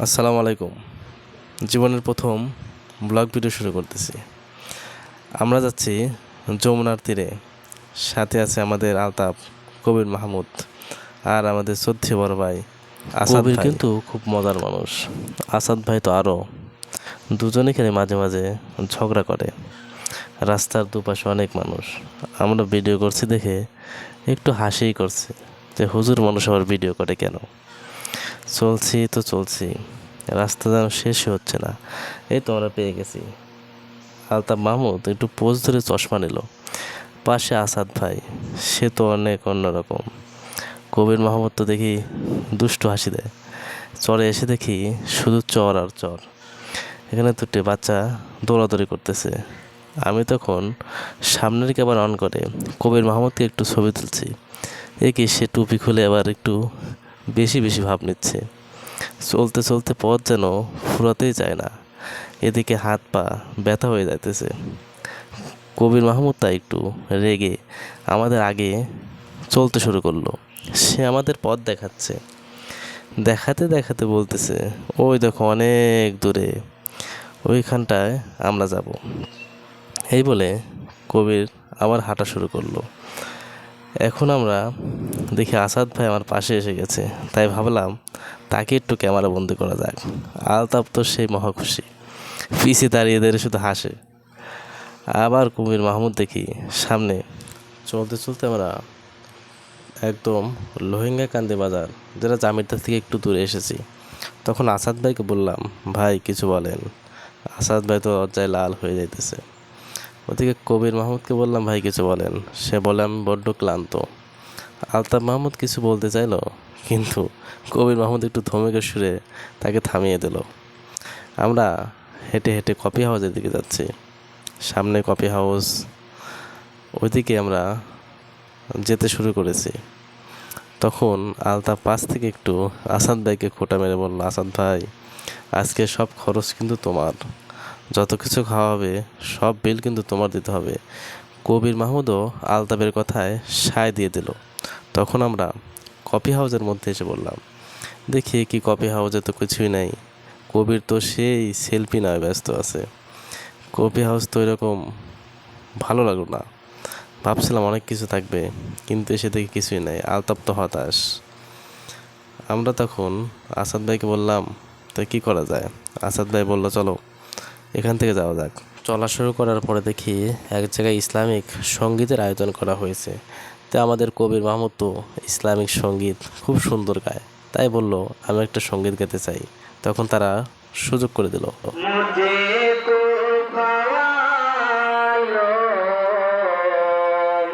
আসসালামু আলাইকুম। জীবনের প্রথম ব্লগ ভিডিও শুরু করতেছি। আমরা যাচ্ছি যমুনার তীরে, সাথে আছে আমাদের আলতাফ, কবির মাহমুদ আর আমাদের শ্রদ্ধেয় বড় ভাই আসাদ ভাই। কিন্তু খুব মজার মানুষ। আসাদ ভাই তো আরও, দুজনে খেলে মাঝে মাঝে ঝগড়া করে। রাস্তার দুপাশে অনেক মানুষ, আমরা ভিডিও করছি দেখে একটু হাসিই করছে যে হুজুর মানুষ আবার ভিডিও করে কেন। চলছি তো চলছি, রাস্তা যেন শেষই হচ্ছে না। এই তো আমরা পেয়ে গেছি। আলতাফ মাহমুদ একটু পোজ ধরে চশমা নিল। পাশে আসাদ ভাই, সে তো অনেক অন্যরকম। কবির মাহমুদ তো দেখি দুষ্টু হাসি দেয়। চরে এসে দেখি শুধু চর আর চর। এখানে দুটি বাচ্চা দৌড়াদৌড়ি করতেছে। আমি তখন সামনের ক্যামেরা অন করে কবির মাহমুদকে একটু ছবি তুলছি। কি সে টুপি খুলে আবার একটু বেশি বেশি ভাব নিচ্ছে। চলতে চলতে পথ যেন ফুরাতেই চায় না। এদিকে হাত পা ব্যথা হয়ে যাইতেছে। কবির মাহমুদ তা একটু রেগে আমাদের আগে চলতে শুরু করলো। সে আমাদের পথ দেখাচ্ছে, দেখাতে দেখাতে বলতেছে, ওই দেখো অনেক দূরে, ওইখানটায় আমরা যাব। এই বলে কবির আবার হাঁটা শুরু করলো। এখন আমরা দেখি আসাদ ভাই আমার পাশে এসে গেছে, তাই ভাবলাম তাকে একটু ক্যামেরা বন্দি করা যাক। আলতাফ তো সেই মহা খুশি, পিছে দাঁড়িয়ে দাঁড়িয়ে শুধু হাসে। আবার কবির মাহমুদ দেখি সামনে। চলতে চলতে আমরা একদম লোহিঙ্গা কান্দি বাজার, যেটা জামিরতার থেকে একটু দূরে এসেছি। তখন আসাদ ভাইকে বললাম, ভাই কিছু বলেন। আসাদ ভাই তো লজ্জায় লাল হয়ে যাইতেছে। ওদিকে কবির মাহমুদকে বললাম, ভাই কিছু বলেন। সে বলে, আমি বড্ড ক্লান্ত। আলতাফ মাহমুদ কিছু বলতে চাইলো, কিন্তু কবির মাহমুদ একটু ধমকে সুরে তাকে থামিয়ে দিল। আমরা হেঁটে হেঁটে কফি হাউসের দিকে যাচ্ছি। সামনে কফি হাউস, ওইদিকে আমরা যেতে শুরু করেছি। তখন আলতাফ পাশ থেকে একটু আসাদ ভাইকে খোঁটা মেরে বলল, আসাদ ভাই আজকে সব খরচ কিন্তু তোমার, যত কিছু খাওয়া হবে সব বিল কিন্তু তোমার দিতে হবে। কবির মাহমুদও আলতাফের কথায় সায় দিয়ে দিল। তখন আমরা কফি হাউসের মধ্যে এসে বললাম, দেখি কি কফি হাউসে তো কিছুই নাই। কবির তো সেই সেলফি নয় ব্যস্ত আছে। কফি হাউস তো এরকম ভালো লাগলো না। ভাবছিলাম অনেক কিছু থাকবে, কিন্তু এসে দেখি কিছুই নাই। আলতাফ তো হতাশ। আমরা তখন আসাদ ভাইকে বললাম, তো কী করা যায়। আসাদ ভাই বলল, চলো এখান থেকে যাওয়া যাক। চলা শুরু করার পরে দেখি এক জায়গায় ইসলামিক সঙ্গীতের আয়োজন করা হয়েছে। তো আমাদের কবির মাহমুদ তো ইসলামিক সঙ্গীত খুব সুন্দর গায়, তাই বলল আমি একটা সঙ্গীত গাইতে চাই। তখন তারা সুযোগ করে দিল।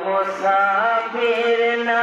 মুসাফির না